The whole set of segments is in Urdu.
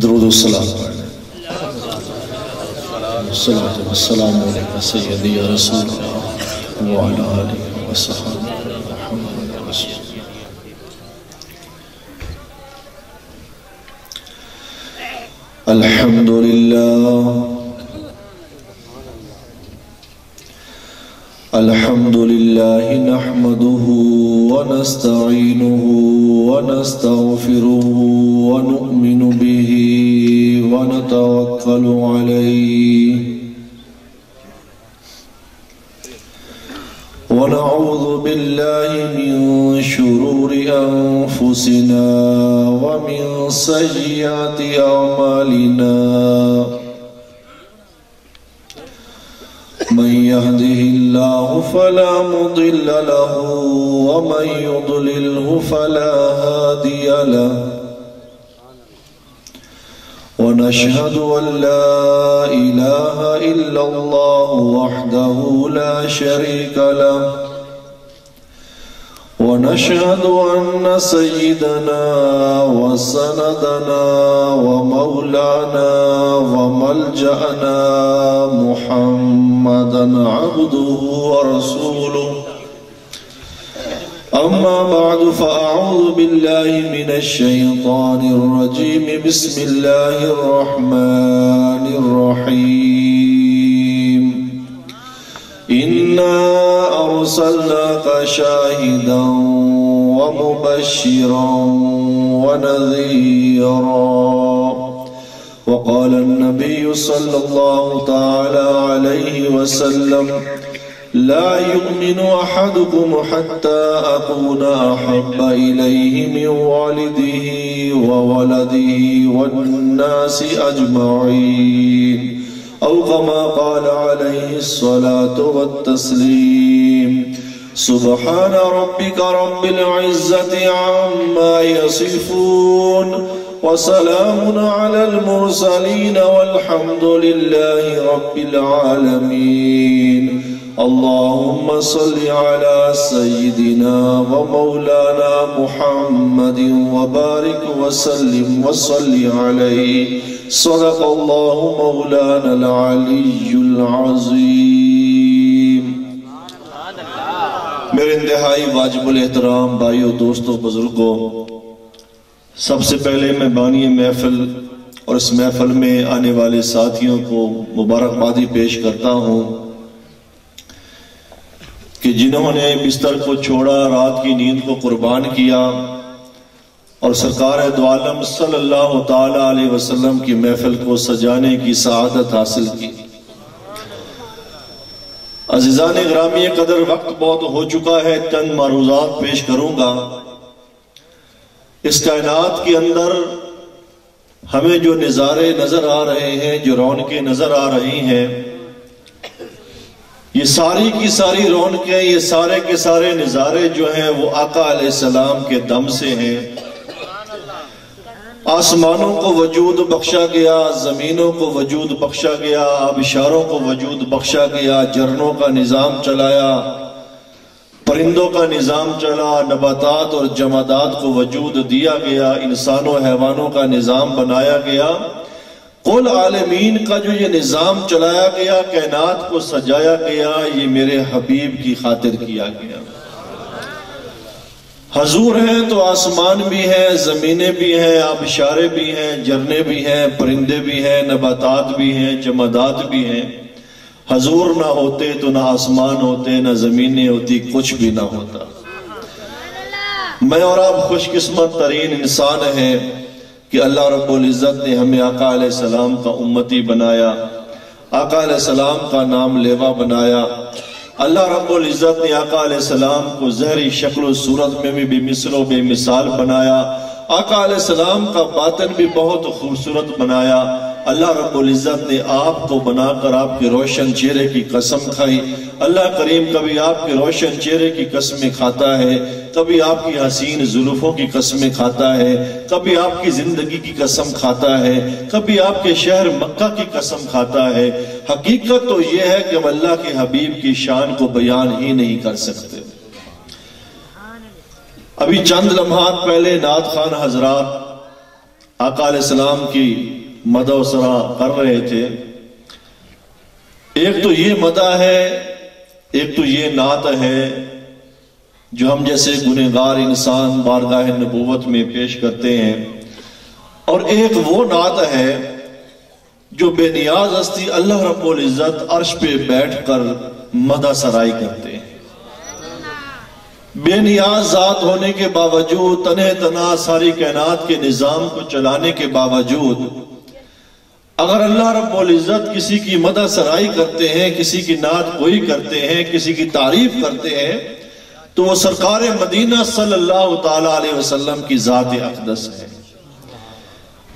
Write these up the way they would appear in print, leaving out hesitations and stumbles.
درود و سلام پڑھیں. الصلاۃ والسلام علیک سیدی یا رسول اللہ وعلی آلہ وصحبہ محمد رسول اللہ. الحمد للہ الحمد للہ نحمده ونستعینه ونستغفره ونؤمن به ونتوکل علیہ ونعوذ باللہ من شرور انفسنا ومن سیئات اعمالنا من يهده الله فلا مضل له ومن يضلله فلا هادي له ونشهد أن لا إله إلا الله وحده لا شريك له ونشهد أن سيدنا وسندنا ومولانا وملجأنا محمدا عبده ورسوله. أما بعد فأعوذ بالله من الشيطان الرجيم. بسم الله الرحمن الرحيم. إنا أرسلناك شاهدا ومبشرا ونذيرا. وقال النبي صلى الله تعالى عليه وسلم لا يؤمن أحدكم حتى أكون أحب إليه من والده وولده والناس أجمعين أو كما قال عليه الصلاة والتسليم. سبحان ربك رب العزة عما يصفون وسلام على المرسلين والحمد لله رب العالمين. اللهم صل على سيدنا ومولانا محمد وبارك وسلم وصل عليه. صدق الله مولانا العلي العظيم. میرے انتہائی واجب الاحترام بھائیو، دوستو، بزرگوں، سب سے پہلے میں بانی محفل اور اس محفل میں آنے والے ساتھیوں کو مبارکبادی پیش کرتا ہوں کہ جنہوں نے بستر کو چھوڑا، رات کی نیند کو قربان کیا اور سرکار دو عالم صلی اللہ تعالی علیہ وسلم کی محفل کو سجانے کی سعادت حاصل کی. عزیزان گرامی قدر، وقت بہت ہو چکا ہے، چند معروضات پیش کروں گا. اس کائنات کے اندر ہمیں جو نظارے نظر آ رہے ہیں، جو رونقیں نظر آ رہی ہیں، یہ ساری کی ساری رونقیں، یہ سارے کے سارے نظارے جو ہیں وہ آقا علیہ السلام کے دم سے ہیں. آسمانوں کو وجود بخشا گیا، زمینوں کو وجود بخشا گیا، آبشاروں کو وجود بخشا گیا، جھرنوں کا نظام چلایا، پرندوں کا نظام چلا، نباتات اور جمادات کو وجود دیا گیا، انسانوں حیوانوں کا نظام بنایا گیا. کل عالمین کا جو یہ نظام چلایا گیا، کائنات کو سجایا گیا، یہ میرے حبیب کی خاطر کیا گیا. حضور ہیں تو آسمان بھی ہیں، زمینیں بھی ہیں، آبشاریں بھی ہیں، جھرنے بھی ہیں، پرندے بھی ہیں، نباتات بھی ہیں، جمادات بھی ہیں. حضور نہ ہوتے تو نہ آسمان ہوتے، نہ زمینیں ہوتی، کچھ بھی نہ ہوتا. میں اور آپ خوش قسمت ترین انسان ہیں کہ اللہ رب العزت نے ہمیں آقا علیہ السلام کا امتی بنایا، آقا علیہ السلام کا نام لیوا بنایا. اللہ رب العزت نے آقا علیہ السلام کو ظاہری شکل و صورت میں بھی بے مثل و بے مثال بنایا. آقا علیہ السلام کا باطن بھی بہت خوبصورت بنایا. اللہ رب العزت نے آپ کو بنا کر آپ کے روشن چہرے کی قسم کھائی. اللہ کریم کبھی آپ کے روشن چہرے کی قسمیں کھاتا ہے، کبھی آپ کی حسین زلفوں کی قسمیں کھاتا ہے، کبھی آپ کی زندگی کی قسم کھاتا ہے، کبھی آپ کے شہر مکہ کی قسم کھاتا ہے. حقیقت تو یہ ہے کہ ہم اللہ کے حبیب کی شان کو بیان ہی نہیں کر سکتے. ابھی چند لمحات پہلے نعت خوان حضرات آقا علیہ السلام کی مدح و ثنا کر رہے تھے. ایک تو یہ مدح ہے، ایک تو یہ نعت ہے جو ہم جیسے گنہگار انسان بارگاہ نبوت میں پیش کرتے ہیں، اور ایک وہ نعت ہے جو بے نیاز ہستی اللہ رب العزت عرش پہ بیٹھ کر مدح سرائی کرتے ہیں. بے نیاز ذات ہونے کے باوجود، تنہ تنہا ساری کائنات کے نظام کو چلانے کے باوجود، اگر اللہ رب العزت کسی کی مدح سرائی کرتے ہیں، کسی کی نعت گوئی کرتے ہیں، کسی کی تعریف کرتے ہیں، تو وہ سرکار مدینہ صلی اللہ تعالی علیہ وسلم کی ذات اقدس ہے.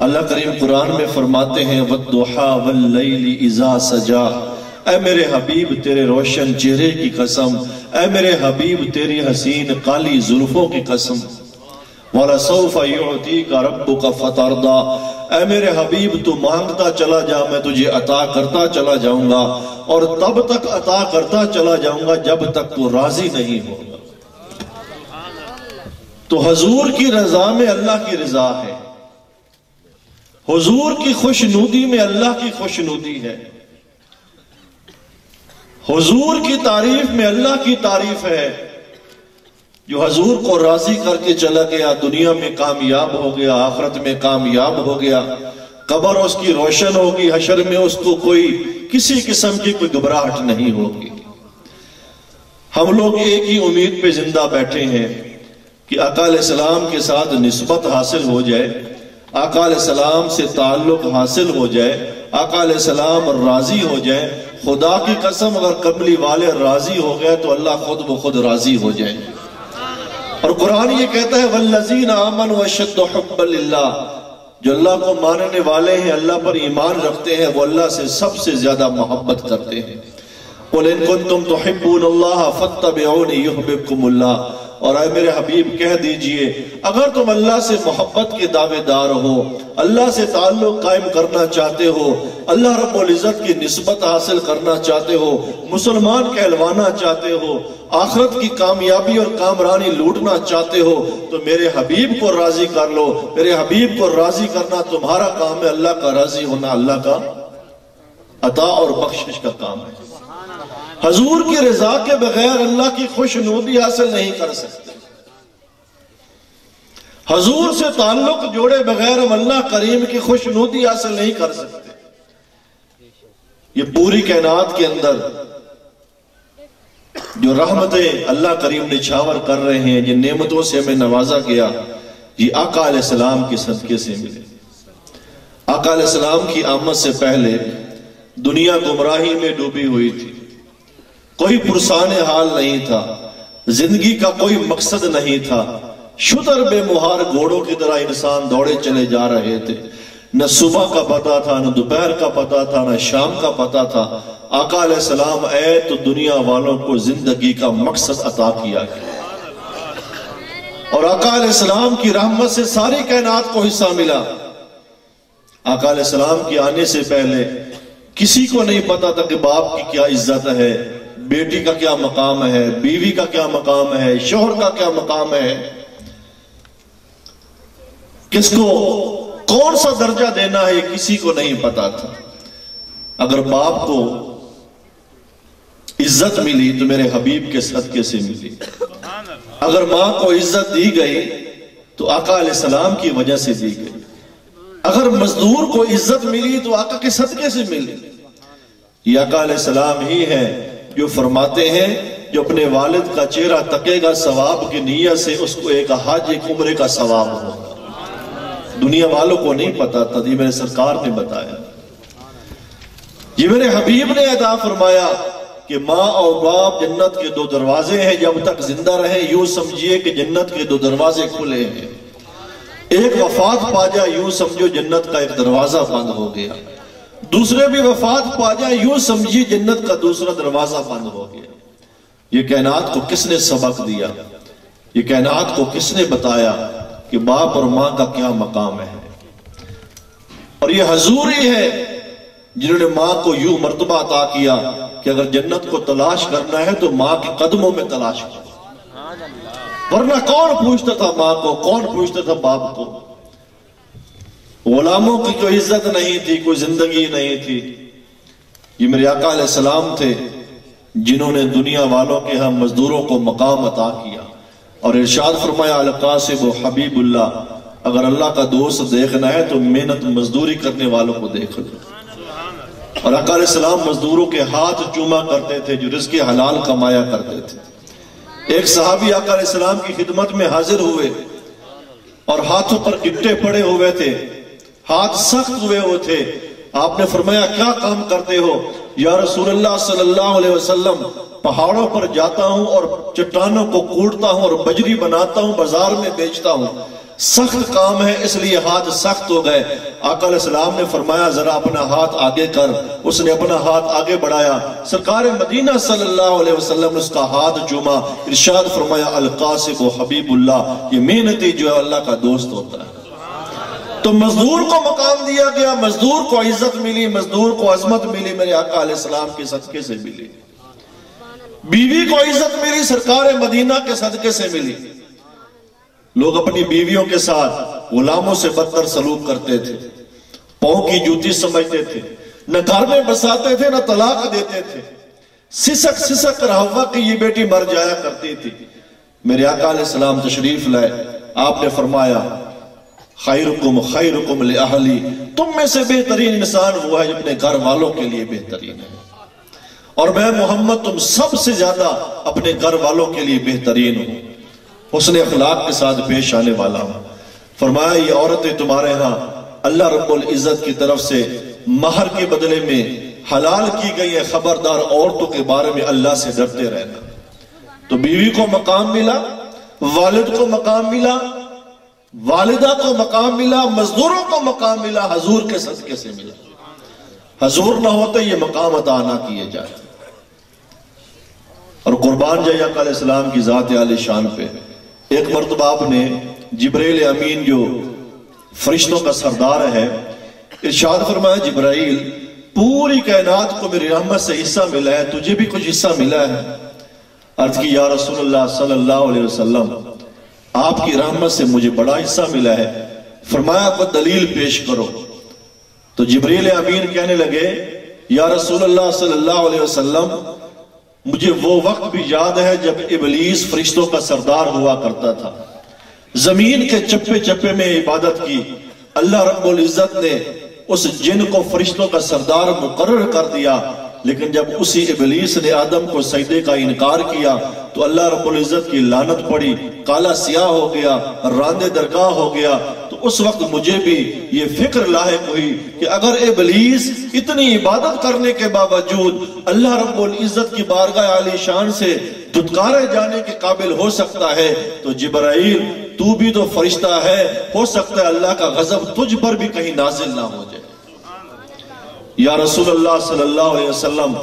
اللہ کریم قرآن میں فرماتے ہیں وَالضُّحَىٰ وَاللَّيْلِ إِذَا سَجَىٰ، اے میرے حبیب تیرے روشن چہرے کی قسم، اے میرے حبیب تیری حسین کالی زلفوں کی قسم، وَلَسَوْفَ يُعْطِيكَ رَبُّكَ فَتَرْضَىٰ، اے میرے حبیب تو مانگتا چلا جا، میں تجھے عطا کرتا چلا جاؤں گا، اور تب تک عطا کرتا چلا جاؤں گا جب تک تو راضی نہیں ہوگا. تو حضور کی رضا میں اللہ کی رضا ہے، حضور کی خوشنودی میں اللہ کی خوشنودی ہے، حضور کی تعریف میں اللہ کی تعریف ہے. جو حضور کو راضی کر کے چلا گیا دنیا میں کامیاب ہو گیا، آخرت میں کامیاب ہو گیا، قبر اس کی روشن ہوگی، حشر میں اس کو کوئی کسی قسم کی کوئی گھبراہٹ نہیں ہوگی. ہم لوگ ایک ہی امید پہ زندہ بیٹھے ہیں کہ آقا علیہ السلام کے ساتھ نسبت حاصل ہو جائے، آقا علیہ السلام سے تعلق حاصل ہو جائے، آقا علیہ السلام راضی ہو جائے. خدا کی قسم اگر قبلی والے راضی ہو گئے تو اللہ خود بخود راضی ہو جائے. اور قرآن یہ کہتا ہے وَالَّذِينَ آمَنُوا أَشَدُّ حُبًّا لِلَّهِ، جو اللہ کو ماننے والے ہیں، اللہ پر ایمان رکھتے ہیں، وہ اللہ سے سب سے زیادہ محبت کرتے ہیں. قُلْ إِن كُنتُمْ تُحِبُّونَ اللَّهَ فَاتَّبِعُونِي يُحْبِبْكُمُ اللَّهُ، اور اے میرے حبیب کہہ دیجئے اگر تم اللہ سے محبت کے دعوے دار ہو، اللہ سے تعلق قائم کرنا چاہتے ہو، اللہ رب العزت کی نسبت حاصل کرنا چاہتے ہو، مسلمان کہلوانا چاہتے ہو، آخرت کی کامیابی اور کامرانی لوٹنا چاہتے ہو، تو میرے حبیب کو راضی کر لو. میرے حبیب کو راضی کرنا تمہارا کام ہے، اللہ کا راضی ہونا اللہ کا عطا اور بخشش کا کام ہے. حضور کی رضا کے بغیر اللہ کی خوشنودی حاصل نہیں کر سکتے. حضور سے تعلق جوڑے بغیر ہم اللہ کریم کی خوشنودی حاصل نہیں کر سکتے. یہ پوری کائنات کے اندر جو رحمتیں اللہ کریم نے چھاور کر رہے ہیں، جن نعمتوں سے ہمیں نوازا گیا، یہ آقا علیہ السلام کے صدقے سے ملے. آقا علیہ السلام کی آمد سے پہلے دنیا گمراہی میں ڈوبی ہوئی تھی، کوئی پرسان حال نہیں تھا، زندگی کا کوئی مقصد نہیں تھا، شتر بے مہار گھوڑوں کی طرح انسان دوڑے چلے جا رہے تھے. نہ صبح کا پتہ تھا، نہ دوپہر کا پتہ تھا، نہ شام کا پتہ تھا. آقا علیہ السلام آئے تو دنیا والوں کو زندگی کا مقصد عطا کیا گیا، اور آقا علیہ السلام کی رحمت سے ساری کائنات کو حصہ ملا. آقا علیہ السلام کے آنے سے پہلے کسی کو نہیں پتا تھا کہ باپ کی کیا عزت ہے، بیٹی کا کیا مقام ہے، بیوی کا کیا مقام ہے، شوہر کا کیا مقام ہے، کس کو کون سا درجہ دینا ہے، کسی کو نہیں پتا تھا. اگر باپ کو عزت ملی تو میرے حبیب کے صدقے سے ملی، اگر ماں کو عزت دی گئی تو آقا علیہ السلام کی وجہ سے دی گئی، اگر مزدور کو عزت ملی تو آقا کے صدقے سے ملی. یہ آقا علیہ السلام ہی ہے جو فرماتے ہیں جو اپنے والد کا چہرہ تکے گا ثواب کی نیت سے، اس کو ایک حج ایک عمرے کا ثواب ہوگا. دنیا والوں کو نہیں پتا تھا، یہ میرے سرکار نے بتایا، یہ میرے حبیب نے عطا فرمایا کہ ماں اور باپ جنت کے 2 دروازے ہیں. جب تک زندہ رہیں یوں سمجھیے کہ جنت کے 2 دروازے کھلے ہیں. ایک وفات پا جائے یوں سمجھو جنت کا ایک دروازہ بند ہو گیا، دوسرے بھی وفات پا جائے یوں سمجھیے جنت کا دوسرا دروازہ بند ہو گیا. یہ کائنات کو کس نے سبق دیا، یہ کائنات کو کس نے بتایا کہ باپ اور ماں کا کیا مقام ہے. اور یہ حضور ہی ہے جنہوں نے ماں کو یوں مرتبہ عطا کیا کہ اگر جنت کو تلاش کرنا ہے تو ماں کے قدموں میں تلاش کرو، ورنہ کون پوچھتا تھا ماں کو، کون پوچھتا تھا باپ کو. غلاموں کی کوئی عزت نہیں تھی، کوئی زندگی نہیں تھی. یہ میرے آقا علیہ السلام تھے جنہوں نے دنیا والوں کے ہاں مزدوروں کو مقام عطا کیا. اور ارشاد فرمایا القاسب و حبیب اللہ، اگر اللہ کا دوست دیکھنا ہے تو محنت مزدوری کرنے والوں کو دیکھ لو. اور آقا علیہ السلام مزدوروں کے ہاتھ چوما کرتے تھے جو رزق حلال کمایا کرتے تھے. ایک صحابی آقا علیہ السلام کی خدمت میں حاضر ہوئے اور ہاتھوں پر گٹے پڑے ہوئے تھے، ہاتھ سخت ہوئے ہوئے تھے. آپ نے فرمایا کیا کام کرتے ہو؟ یا رسول اللہ صلی اللہ علیہ وسلم پہاڑوں پر جاتا ہوں اور چٹانوں کو کوڑتا ہوں اور بجری بناتا ہوں، بازار میں بیچتا ہوں، سخت کام ہے اس لیے ہاتھ سخت ہو گئے. آقا علیہ السلام نے فرمایا ذرا اپنا ہاتھ آگے کر. اس نے اپنا ہاتھ آگے بڑھایا، سرکار مدینہ صلی اللہ علیہ وسلم نے اس کا ہاتھ چوما. ارشاد فرمایا القاسب و حبیب اللہ، یہ محنتی جو ہے اللہ کا دوست ہوتا ہے. تو مزدور کو مقام دیا گیا، مزدور کو عزت ملی، مزدور کو عظمت ملی، میرے آقا علیہ السلام کے صدقے سے ملی. بیوی کو عزت ملی، سرکار مدینہ کے صدقے سے ملی. لوگ اپنی بیویوں کے ساتھ غلاموں سے بدتر سلوک کرتے تھے، پاؤں کی جوتی سمجھتے تھے، نہ گھر میں بساتے تھے نہ طلاق دیتے تھے. سسک سسک کر حوا کی یہ بیٹی مر جایا کرتی تھی. میرے آقا علیہ السلام تشریف لائے، آپ نے فرمایا خیرکم خیرکم لأہلی، تم میں سے بہترین انسان وہ ہے جو اپنے گھر والوں کے لیے بہترین ہے، اور میں محمد تم سب سے زیادہ اپنے گھر والوں کے لیے بہترین ہوں، حسن اخلاق کے ساتھ پیش آنے والا ہوں. فرمایا یہ عورتیں تمہارے ہاں اللہ رب العزت کی طرف سے مہر کے بدلے میں حلال کی گئی ہے، خبردار عورتوں کے بارے میں اللہ سے ڈرتے رہنا. تو بیوی کو مقام ملا، والد کو مقام ملا، والدہ کو مقام ملا، مزدوروں کو مقام ملا، حضور کے صدقے سے ملا. حضور نہ ہوتے یہ مقام عطا نہ کیے جاتے. اور قربان جائے آقا علیہ السلام کی ذات عالی شان پہ. ایک مرتبہ آپ نے جبرائیل امین جو فرشتوں کا سردار ہے، ارشاد فرمایا جبرائیل پوری کائنات کو میری رحمت سے حصہ ملا ہے، تجھے بھی کچھ حصہ ملا ہے؟ عرض کی یا رسول اللہ صلی اللہ علیہ وسلم آپ کی رحمت سے مجھے بڑا حصہ ملا ہے. فرمایا کوئی دلیل پیش کرو. تو جبرائیل امین کہنے لگے یا رسول اللہ صلی اللہ علیہ وسلم مجھے وہ وقت بھی یاد ہے جب ابلیس فرشتوں کا سردار ہوا کرتا تھا، زمین کے چپے چپے میں عبادت کی. اللہ رب العزت نے اس جن کو فرشتوں کا سردار مقرر کر دیا، لیکن جب اسی ابلیس نے آدم کو سجدے کا انکار کیا تو اللہ رب العزت کی لعنت پڑی، کالا سیاہ ہو گیا، راندے درگاہ ہو گیا. تو اس وقت مجھے بھی یہ فکر لاحق ہوئی کہ اگر ابلیس اتنی عبادت کرنے کے باوجود اللہ رب العزت کی بارگاہ عالی شان سے دھتکارے جانے کے قابل ہو سکتا ہے تو جبرائیل تو بھی تو فرشتہ ہے، ہو سکتا ہے اللہ کا غضب تجھ پر بھی کہیں نازل نہ ہو جائے. یا رسول اللہ صلی اللہ علیہ وسلم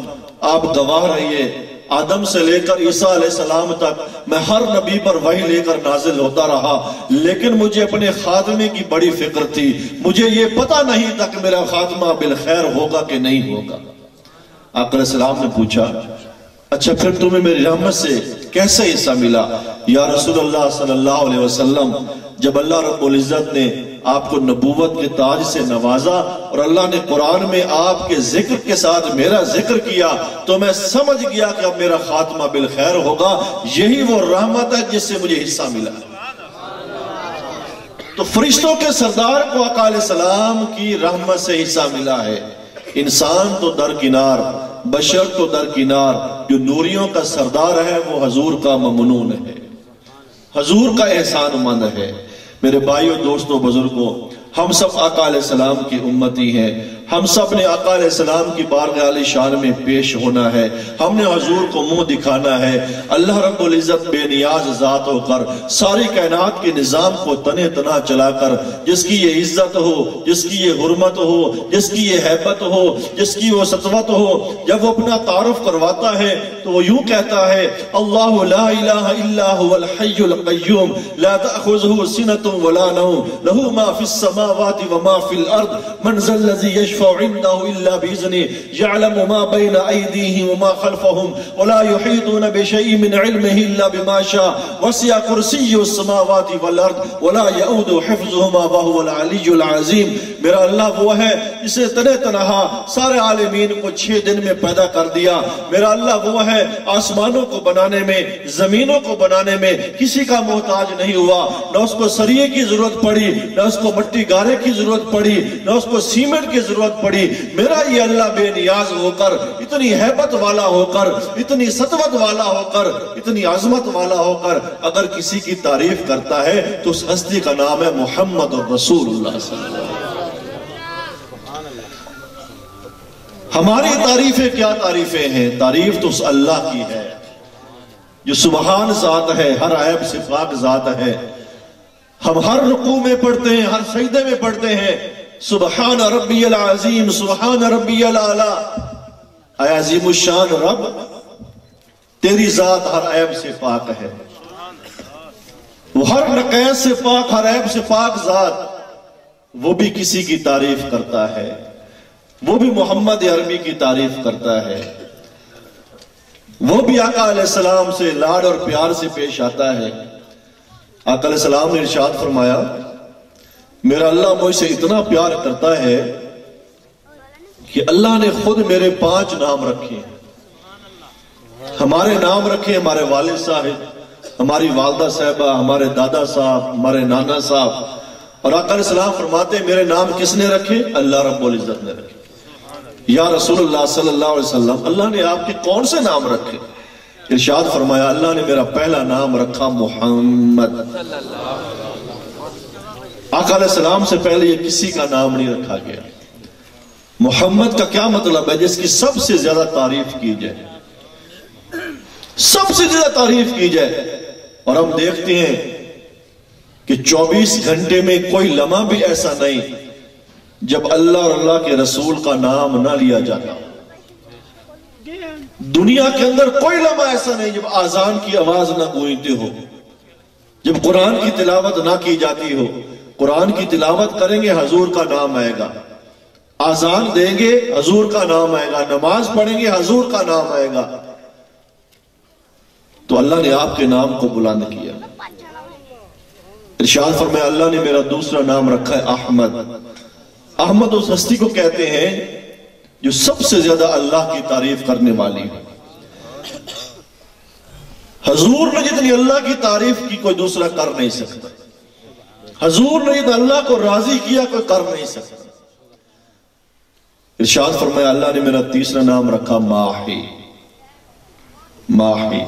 آپ گواہ رہیے، آدم سے لے کر عیسیٰ علیہ السلام تک میں ہر نبی پر وحی لے کر نازل ہوتا رہا، لیکن مجھے اپنے خاتمے کی بڑی فکر تھی. مجھے یہ پتہ نہیں تھا کہ میرا خاتمہ بالخیر ہوگا کہ نہیں ہوگا. آقا علیہ السلام نے پوچھا اچھا پھر تمہیں میری رحمت سے کیسے حصہ ملا؟ یا رسول اللہ صلی اللہ علیہ وسلم جب اللہ رب العزت نے آپ کو نبوت کے تاج سے نوازا اور اللہ نے قرآن میں آپ کے ذکر کے ساتھ میرا ذکر کیا تو میں سمجھ گیا کہ اب میرا خاتمہ بالخیر ہوگا. یہی وہ رحمت ہے جس سے مجھے حصہ ملا. تو فرشتوں کے سردار کو آقا علیہ السلام کی رحمت سے حصہ ملا ہے. انسان تو درکنار، بشر تو درکنار، جو نوریوں کا سردار ہے وہ حضور کا ممنون ہے، حضور کا احسان مند ہے. میرے بھائیوں دوستوں بزرگوں، ہم سب آقا علیہ السلام کی امتی ہیں. ہم سب نے آقا علیہ السلام کی بارگاہ عالی شان میں پیش ہونا ہے. ہم نے حضور کو منہ دکھانا ہے. اللہ رب العزت بے نیاز ذات ہو کر ساری کائنات کے نظام کو تنے تنا چلا کر، جس کی یہ عزت ہو، جس کی یہ حرمت ہو، جس کی یہ حیبت ہو، جس کی وہ سطوت ہو، جب وہ اپنا تعارف کرواتا ہے تو وہ یوں کہتا ہے اللہ لا الہ الا هو الحی القیوم لا تأخذه سنة ولا نوم له ما في السماوات وما في الارض من ذا الذی يشفع عنده إلا بإذنه يعلم ما بين أيديهم وما خلفهم ولا يحيطون بشيء من علمه إلا بما شاء وسع كرسيه السماوات والأرض ولا يؤوده حفظهما وهو العلي العظيم. میرا اللہ وہ ہے جس نے تنہ تنہا سارے عالمین کو 6 دن میں پیدا کر دیا. میرا اللہ وہ ہے آسمانوں کو بنانے میں زمینوں کو بنانے میں کسی کا محتاج نہیں ہوا. نہ اس کو سریے کی ضرورت پڑی, نہ اس کو مٹی گارے کی ضرورت پڑی, نہ اس کو سیمنٹ کی ضرورت پڑی. میرا یہ اللہ بے نیاز ہو کر, اتنی ہیبت والا ہو کر, اتنی سطوت والا ہو کر, اتنی عظمت والا ہو کر اگر کسی کی تعریف کرتا ہے تو اس ہستی کا نام ہے محمد رسول اللہ صلی اللہ علیہ وسلم. ہماری تعریفیں کیا تعریفیں ہیں؟ تعریف تو اس اللہ کی ہے جو سبحان ذات ہے, ہر عیب سے پاک ذات ہے. ہم ہر رکوع میں پڑھتے ہیں, ہر سجدے میں پڑھتے ہیں سبحان ربی العظیم, سبحان ربی الاعلی. اے عظیم الشان رب, تیری ذات ہر عیب سے پاک ہے, وہ ہر نقیص سے پاک, ہر عیب سے پاک ذات. وہ بھی کسی کی تعریف کرتا ہے, وہ بھی محمد عربی کی تعریف کرتا ہے, وہ بھی آقا علیہ السلام سے لاڈ اور پیار سے پیش آتا ہے. آقا علیہ السلام نے ارشاد فرمایا میرا اللہ مجھ سے اتنا پیار کرتا ہے کہ اللہ نے خود میرے 5 نام رکھے ہیں. ہمارے نام رکھے ہمارے والد صاحب, ہماری والدہ صاحبہ, ہمارے دادا صاحب, ہمارے نانا صاحب. اور آقا علیہ السلام فرماتے ہیں میرے نام کس نے رکھے؟ اللہ رب العزت نے رکھے. یا رسول اللہ صلی اللہ علیہ وسلم, اللہ نے آپ کے کون سے نام رکھے؟ ارشاد فرمایا اللہ نے میرا پہلا نام رکھا محمد. آقا علیہ السلام سے پہلے یہ کسی کا نام نہیں رکھا گیا. محمد کا کیا مطلب ہے؟ جس کی سب سے زیادہ تعریف کی جائے, سب سے زیادہ تعریف کی جائے. اور ہم دیکھتے ہیں کہ 24 گھنٹے میں کوئی لمحہ بھی ایسا نہیں جب اللہ اور اللہ کے رسول کا نام نہ لیا جاتا. دنیا کے اندر کوئی لمحہ ایسا نہیں جب آذان کی آواز نہ گونجتی ہو, جب قرآن کی تلاوت نہ کی جاتی ہو. قرآن کی تلاوت کریں گے حضور کا نام آئے گا, آذان دیں گے حضور کا نام آئے گا, نماز پڑھیں گے حضور کا نام آئے گا. تو اللہ نے آپ کے نام کو بلند کیا. ارشاد فرمایا اللہ نے میرا دوسرا نام رکھا ہے احمد. احمد اس ہستی کو کہتے ہیں جو سب سے زیادہ اللہ کی تعریف کرنے والی ہے. حضور نے جتنی اللہ کی تعریف کی کوئی دوسرا کر نہیں سکتا. حضور نے جتنا اللہ کو راضی کیا کوئی کر نہیں سکتا. ارشاد فرمایا اللہ نے میرا تیسرا نام رکھا ماحی. ماحی,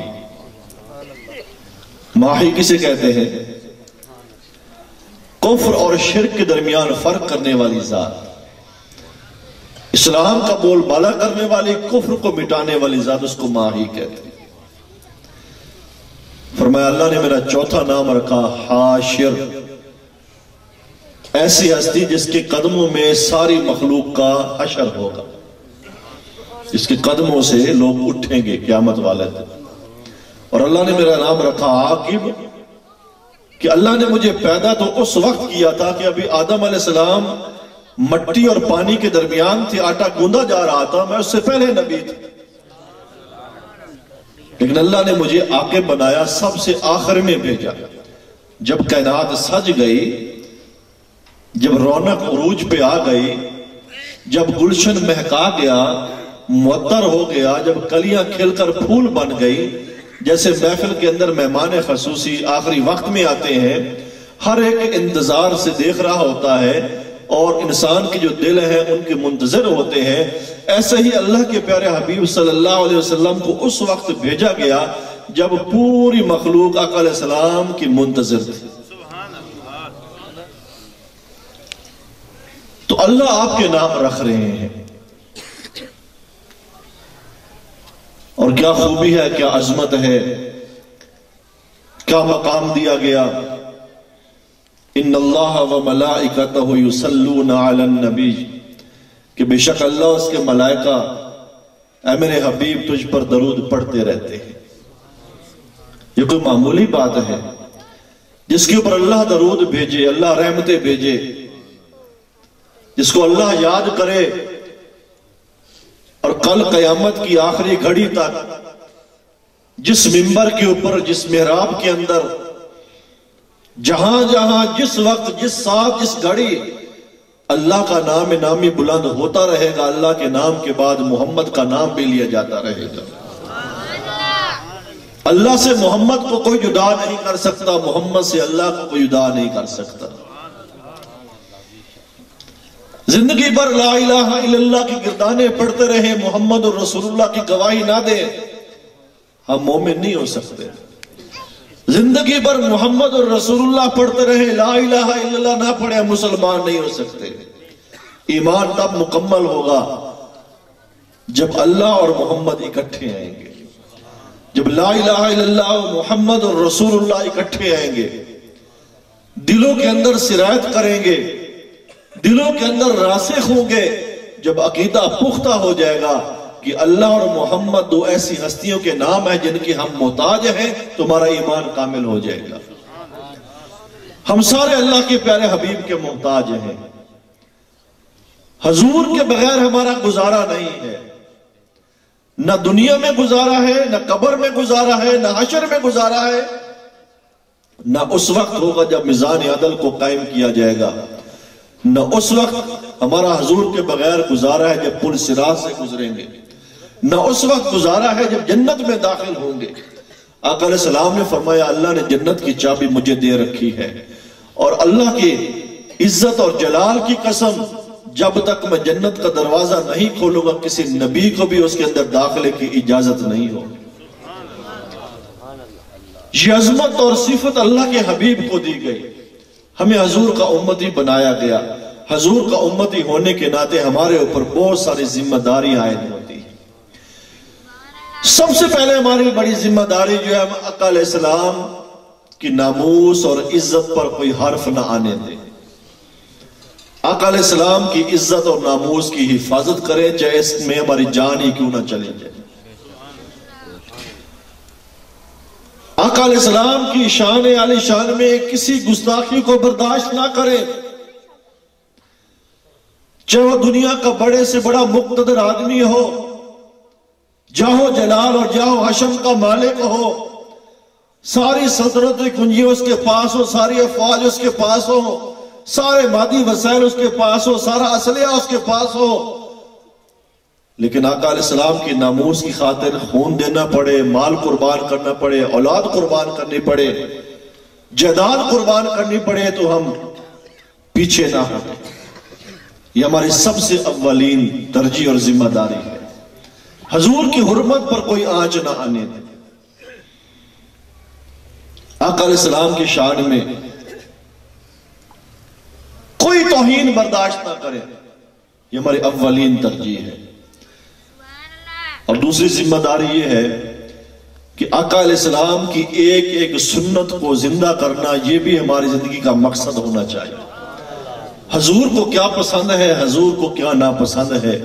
ماحی کسے کہتے ہیں؟ کفر اور شرک کے درمیان فرق کرنے والی ذات, اسلام کا بول بالا کرنے والی, کفر کو مٹانے والی ذات, اس کو ماحی کہتے ہیں. فرمایا اللہ نے میرا چوتھا نام رکھا حاشر. ایسی ہستی جس کے قدموں میں ساری مخلوق کا حشر ہوگا, جس کے قدموں سے لوگ اٹھیں گے قیامت والے دن. اور اللہ نے میرا نام رکھا عاقب, کہ اللہ نے مجھے پیدا تو اس وقت کیا تھا کہ ابھی آدم علیہ السلام مٹی اور پانی کے درمیان تھے, آٹا گوندا جا رہا تھا, میں اس سے پہلے نبی تھا. لیکن اللہ نے مجھے عاقب بنایا, سب سے آخر میں بھیجا. جب کائنات سج گئی, جب رونق عروج پہ آ گئی, جب گلشن مہکا گیا, معطر ہو گیا, جب کلیاں کھل کر پھول بن گئی, جیسے محفل کے اندر مہمان خصوصی آخری وقت میں آتے ہیں, ہر ایک انتظار سے دیکھ رہا ہوتا ہے اور انسان کے جو دل ہیں ان کے منتظر ہوتے ہیں, ایسے ہی اللہ کے پیارے حبیب صلی اللہ علیہ وسلم کو اس وقت بھیجا گیا جب پوری مخلوق آقا علیہ السلام کی منتظر تھی. تو اللہ آپ کے نام رکھ رہے ہیں, اور کیا خوبی ہے, کیا عظمت ہے, کیا مقام دیا گیا. ان اللہ و ملائکتہ یصلون علی النبی, کہ بے شک اللہ اس کے ملائکہ اے میرے حبیب تجھ پر درود پڑھتے رہتے ہیں. یہ کوئی معمولی بات ہے جس کے اوپر اللہ درود بھیجے, اللہ رحمتیں بھیجے. جس کو اللہ یاد کرے اور کل قیامت کی آخری گھڑی تک جس منبر کے اوپر، جس محراب کے اندر، جہاں جہاں جس وقت، جس ساتھ، جس گھڑی اللہ کا نام نامی بلند ہوتا رہے گا، اللہ کے نام کے بعد محمد کا نام بھی لیا جاتا رہے گا۔ اللہ سے محمد کو کوئی جدا نہیں کر سکتا، محمد سے اللہ کو کوئی جدا نہیں کر سکتا۔ زندگی بھر لا الہ الا اللہ کی گردانے پڑھتے رہے، محمد الرسول اللہ کی گواہی نہ دے، ہم مومن نہیں ہو سکتے۔ زندگی بھر محمد الرسول اللہ پڑھتے رہے، لا الہ الا اللہ نہ پڑھے، ہم مسلمان نہیں ہو سکتے۔ ایمان تب مکمل ہوگا جب اللہ اور محمد اکٹھے آئیں گے، جب لا الہ الا اللہ اور محمد الرسول اللہ اکٹھے آئیں گے، دلوں کے اندر سرایت کریں گے، دلوں کے اندر راسخ ہوں گے، جب عقیدہ پختہ ہو جائے گا کہ اللہ اور محمد دو ایسی ہستیوں کے نام ہیں جن کے ہم محتاج ہیں، تمہارا ایمان کامل ہو جائے گا۔ ہم سارے اللہ کے پیارے حبیب کے محتاج ہیں، حضور کے بغیر ہمارا گزارا نہیں ہے، نہ دنیا میں گزارا ہے، نہ قبر میں گزارا ہے، نہ حشر میں گزارا ہے، نہ اس وقت ہوگا جب میزان عدل کو قائم کیا جائے گا، نہ اس وقت ہمارا حضور کے بغیر گزارا ہے جب پل صراط سے گزریں گے، نہ اس وقت گزارا ہے جب جنت میں داخل ہوں گے۔ آقا علیہ السلام نے فرمایا اللہ نے جنت کی چابی مجھے دے رکھی ہے، اور اللہ کی عزت اور جلال کی قسم، جب تک میں جنت کا دروازہ نہیں کھولوں گا کسی نبی کو بھی اس کے اندر داخلے کی اجازت نہیں ہو۔ یہ عظمت اور صفت اللہ کے حبیب کو دی گئی، ہمیں حضور کا امتی بنایا گیا۔ حضور کا امتی ہونے کے ناطے ہمارے اوپر بہت ساری ذمہ داری عائد ہوتی ہے۔ سب سے پہلے ہماری بڑی ذمہ داری جو ہے، ہم آقا علیہ السلام کی ناموس اور عزت پر کوئی حرف نہ آنے دیں۔ آقا علیہ السلام کی عزت اور ناموس کی حفاظت کریں، چاہے اس میں ہماری جان ہی کیوں نہ چلی جائے۔ آقا علیہ السلام کی شان عالی شان میں کسی گستاخی کو برداشت نہ کریں، چاہے وہ دنیا کا بڑے سے بڑا مقتدر آدمی ہو، جاہو جلال اور جاہو حشم کا مالک ہو، ساری سلطنت کنجی اس کے پاس ہو، ساری افواج اس کے پاس ہو، سارے مادی وسائل اس کے پاس ہو، سارا اسلحہ اس کے پاس ہو، لیکن آقا علیہ السلام کی ناموس کی خاطر خون دینا پڑے، مال قربان کرنا پڑے، اولاد قربان کرنی پڑے، جائیداد قربان کرنی پڑے، تو ہم پیچھے نہ ہٹیں۔ یہ ہماری سب سے اولین ترجیح اور ذمہ داری ہے۔ حضور کی حرمت پر کوئی آنچ نہ آنے دیں۔ آقا علیہ السلام کی شان میں کوئی توہین برداشت نہ کرے، یہ ہماری اولین ترجیح ہے۔ اور دوسری ذمہ داری یہ ہے کہ آقا علیہ السلام کی ایک ایک سنت کو زندہ کرنا، یہ بھی ہماری زندگی کا مقصد ہونا چاہیے۔ حضور کو کیا پسند ہے، حضور کو کیا ناپسند ہے،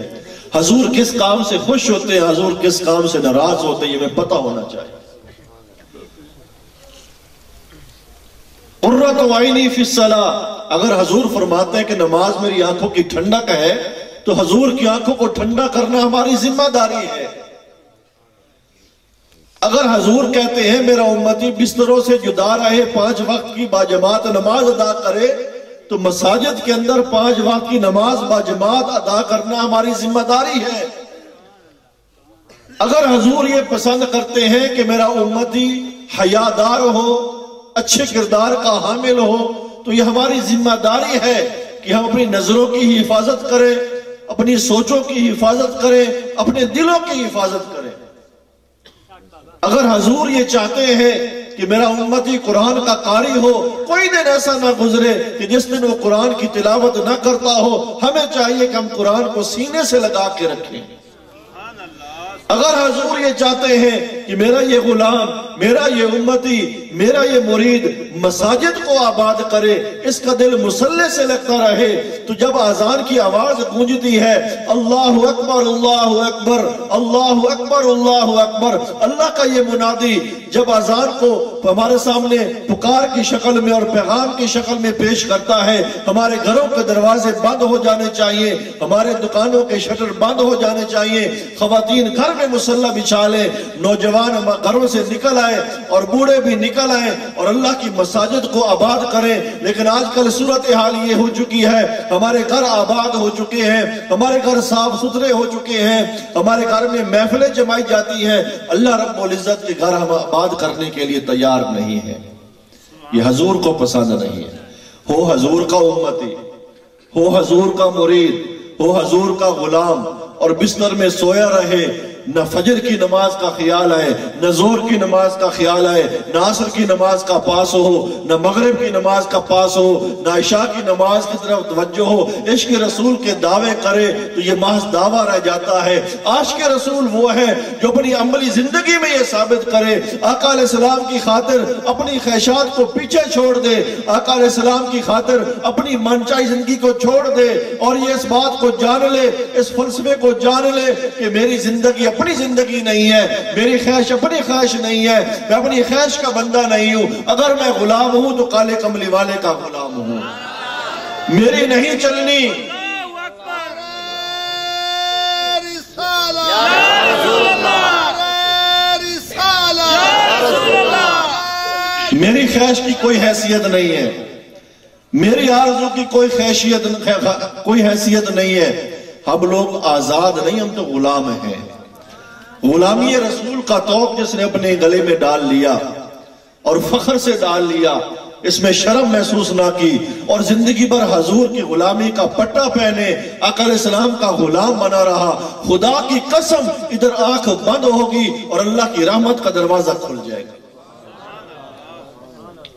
حضور کس کام سے خوش ہوتے ہیں، حضور کس کام سے ناراض ہوتے ہیں، یہ ہمیں پتہ ہونا چاہیے۔ قرۃ عینی فی الصلاۃ، اگر حضور فرماتے ہیں کہ نماز میری آنکھوں کی ٹھنڈک ہے، تو حضور کی آنکھوں کو ٹھنڈا کرنا ہماری ذمہ داری ہے۔ اگر حضور کہتے ہیں میرا امتی بستروں سے جدا رہے، 5 وقت کی باجماعت نماز ادا کرے، تو مساجد کے اندر 5 وقت کی نماز باجماعت ادا کرنا ہماری ذمہ داری ہے۔ اگر حضور یہ پسند کرتے ہیں کہ میرا امتی حیادار ہو، اچھے کردار کا حامل ہو، تو یہ ہماری ذمہ داری ہے کہ ہم اپنی نظروں کی حفاظت کریں، اپنی سوچوں کی حفاظت کریں، اپنے دلوں کی حفاظت کریں۔ اگر حضور یہ چاہتے ہیں کہ میرا امتی قرآن کا قاری ہو، کوئی دن ایسا نہ گزرے کہ جس دن وہ قرآن کی تلاوت نہ کرتا ہو، ہمیں چاہیے کہ ہم قرآن کو سینے سے لگا کے رکھیں۔ اگر حضور یہ چاہتے ہیں کہ میرا یہ غلام، میرا یہ امتی، میرا یہ مرید مساجد کو آباد کرے، اس کا دل مصلی سے لگتا رہے، تو جب اذان کی آواز گونجتی ہے اللہ اکبر اللہ اکبر اللہ اکبر اللہ اکبر، اللہ کا یہ منادی جب اذان کو ہمارے سامنے پکار کی شکل میں اور پیغام کی شکل میں پیش کرتا ہے، ہمارے گھروں کے دروازے بند ہو جانے چاہیے، ہمارے دکانوں کے شٹر بند ہو جانے چاہیے، خواتین گھر میں مصلی بچھا لیں، نوجوان گھروں سے نکل آئے اور بوڑھے بھی نکل آئے اور اللہ کی مساجد کو آباد کریں۔ لیکن آج کل صورتحال یہ ہو چکی ہے، ہمارے گھر آباد ہو چکے ہیں، ہمارے گھر صاف ستھرے ہو چکے ہیں، ہمارے گھر میں محفلیں جمائی جاتی ہیں، اللہ رب العزت کے گھر ہم آباد کرنے کے لیے تیار نہیں ہے، یہ حضور کو پسند نہیں ہے۔ ہو حضور کا امتی، ہو حضور کا مرید، ہو حضور کا غلام، اور بستر میں سویا رہے، نہ فجر کی نماز کا خیال آئے، نہ زور کی نماز کا خیال آئے، نہ عصر کی نماز کا پاس ہو، نہ مغرب کی نماز کا پاس ہو، نہ عشاء کی نماز کی طرف توجہ ہو، عشق رسول کے دعوے کرے تو یہ محض دعویٰ رہ جاتا ہے۔ عاشق رسول وہ ہے جو اپنی عملی زندگی میں یہ ثابت کرے، آقا علیہ السلام کی خاطر اپنی خواہشات کو پیچھے چھوڑ دے، آقا علیہ السلام کی خاطر اپنی منچائی زندگی کو چھوڑ دے، اور یہ اس بات کو جان لے، اس فلسفے کو جان لے کہ میری زندگی اپنی زندگی نہیں ہے، میری خواہش اپنی خواہش نہیں ہے، میں اپنی خواہش کا بندہ نہیں ہوں، اگر میں غلام ہوں تو کالے کملی والے کا غلام ہوں، میری نہیں چلنی۔ میری خواہش کی کوئی حیثیت نہیں ہے، میری آرزو کی کوئی حیثیت نہیں ہے، ہم لوگ آزاد نہیں، ہم تو غلام ہیں۔ غلامی رسول کا توق جس نے اپنے گلے میں ڈال لیا اور فخر سے ڈال لیا، اس میں شرم محسوس نہ کی، اور زندگی بھر حضور کی غلامی کا پٹا پہنے آقا علیہ السلام کا غلام بنا رہا، خدا کی قسم ادھر آنکھ بند ہوگی اور اللہ کی رحمت کا دروازہ کھل جائے گا۔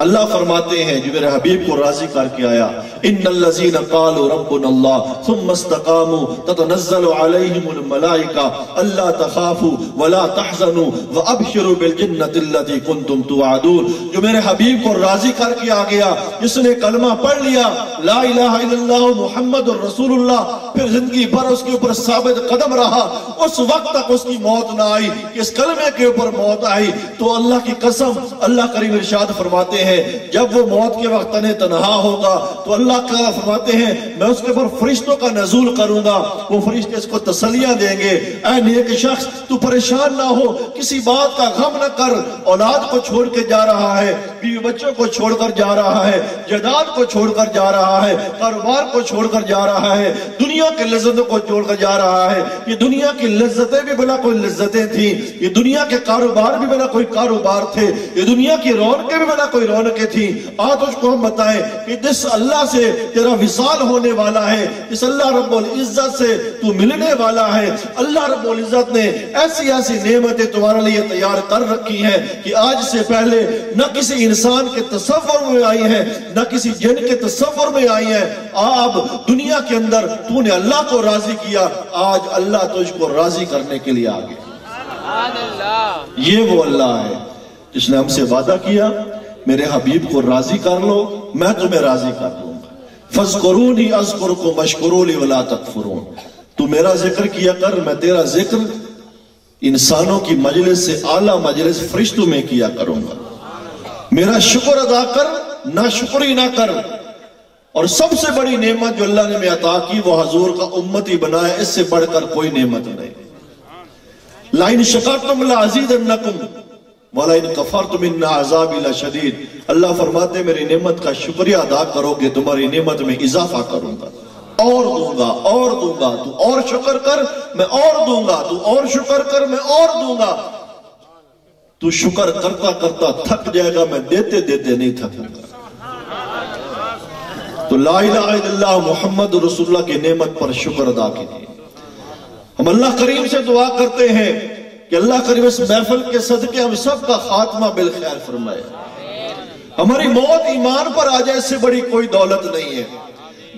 اللہ فرماتے ہیں جو میرے حبیب کو راضی کر کے آیا، ان الذین قالوا ربنا اللہ ثم استقاموا تتنزل علیہم الملائکہ الا تخافوا ولا تحزنوا وابشروا بالجنۃ التي کنتم توعدون۔ جو میرے حبیب کو راضی کر کے آ گیا، جس نے کلمہ پڑھ لیا لا الہ الا اللہ محمد الرسول اللہ، پھر زندگی بھر اس کے اوپر ثابت قدم رہا، اس وقت تک اس کی موت نہ آئی کہ اس کلمے کے اوپر موت آئی، تو اللہ کی قسم اللہ کریم ارشاد فرماتے ہیں جب وہ موت کے وقت تنہا ہوگا تو اللہ کا فرماتے ہیں میں اس کے اوپر فرشتوں کا نزول کروں گا، وہ فرشتے اس کو تسلیاں دیں گے، اے نیک شخص تو پریشان نہ ہو، کسی بات کا غم نہ کر، اولاد کو چھوڑ کے جا رہا ہے، بیوی بچوں کو چھوڑ کر جا رہا ہے، جائیداد کو چھوڑ کر جا رہا ہے، کاروبار کو چھوڑ کر جا رہا ہے، دنیا کے لذتوں کو چھوڑ کر جا رہا ہے۔ یہ دنیا کی لذتیں بھی بلا کوئی لذتیں تھیں، یہ دنیا کے کاروبار بھی بلا کوئی کاروبار تھے، یہ دنیا کی رونقیں بھی بلا کوئی رونقیں تھیں۔ آج تجھ کو ہم بتائیں کہ جس اللہ سے تیرا وصال ہونے والا ہے، جس اللہ رب العزت سے تو ملنے والا ہے، اللہ رب العزت نے ایسی ایسی نعمتیں تمہارے لیے تیار کر رکھی ہیں کہ آج سے پہلے نہ کسی انسان کے تصور میں آئی ہیں، نہ کسی جن کے تصور میں آئی ہیں۔ اب دنیا کے اندر تو نے اللہ کو راضی کیا، آج اللہ تجھ کو راضی کرنے کے لیے آ گیا۔ یہ وہ اللہ ہے جس نے ہم سے وعدہ کیا میرے حبیب کو راضی کر لو میں تمہیں راضی کر دوں گا، فَاذْكُرُونِي أَذْكُرْكُمْ وَاشْكُرُوا لِي وَلَا تَكْفُرُونَ۔ تو میرا ذکر کیا کر، میں تیرا ذکر انسانوں کی مجلس سے اعلیٰ مجلس فرشتوں میں کیا کروں گا۔ میرا شکر ادا کر، نہ شکری نہ کر۔ اور سب سے بڑی نعمت جو اللہ نے میں عطا کی وہ حضور کا امتی بنایا، اس سے بڑھ کر کوئی نعمت نہیں۔ لَإِن شَكَرْتُمْ لَأَزِيدَنَّكُمْ وَلَئِن كَفَرْتُمْ إِنَّ عَذَابِي لَشَدِيدٌ۔ اللہ فرماتے ہیں میری نعمت کا شکریہ ادا کرو گے تمہاری نعمت میں اضافہ کروں گا، اور دوں گا اور دوں گا، تو اور شکر کر میں اور دوں گا، تو اور شکر کر میں اور دوں گا۔ تو شکر کرتا کرتا تھک جائے گا، میں دیتے دیتے نہیں تھکوں گا۔ تو لا الہ الا اللہ محمد رسول اللہ کی نعمت پر شکر ادا کیجیے۔ ہم اللہ کریم سے دعا کرتے ہیں کہ اللہ کریم اس محفل کے صدقے ہم سب کا خاتمہ بالخیر فرمائے، ہماری موت ایمان پر آ جائے، اس سے بڑی کوئی دولت نہیں ہے۔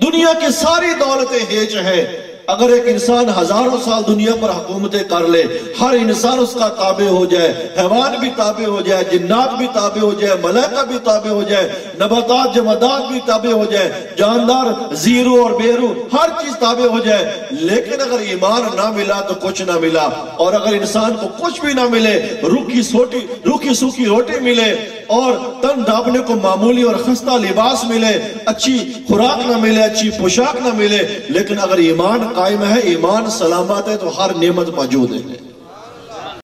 دنیا کی ساری دولتیں ہیچ ہے، اگر ایک انسان ہزاروں سال دنیا پر حکومتیں کر لے، ہر انسان اس کا تابع ہو جائے، حیوان بھی تابع ہو جائے، جنات بھی تابع ہو جائے، ملائکہ بھی تابع ہو جائے، نباتات جمادات بھی تابع ہو جائے، جاندار زیرو اور بیرو ہر چیز تابع ہو جائے، لیکن اگر ایمان نہ ملا تو کچھ نہ ملا۔ اور اگر انسان کو کچھ بھی نہ ملے، روکھی سوکھی روٹی ملے اور تن ڈھانپنے کو معمولی اور خستہ لباس ملے، اچھی خوراک نہ ملے، اچھی پوشاک نہ ملے، لیکن اگر ایمان قائم ہے، ایمان سلامت ہے، تو ہر نعمت موجود ہے۔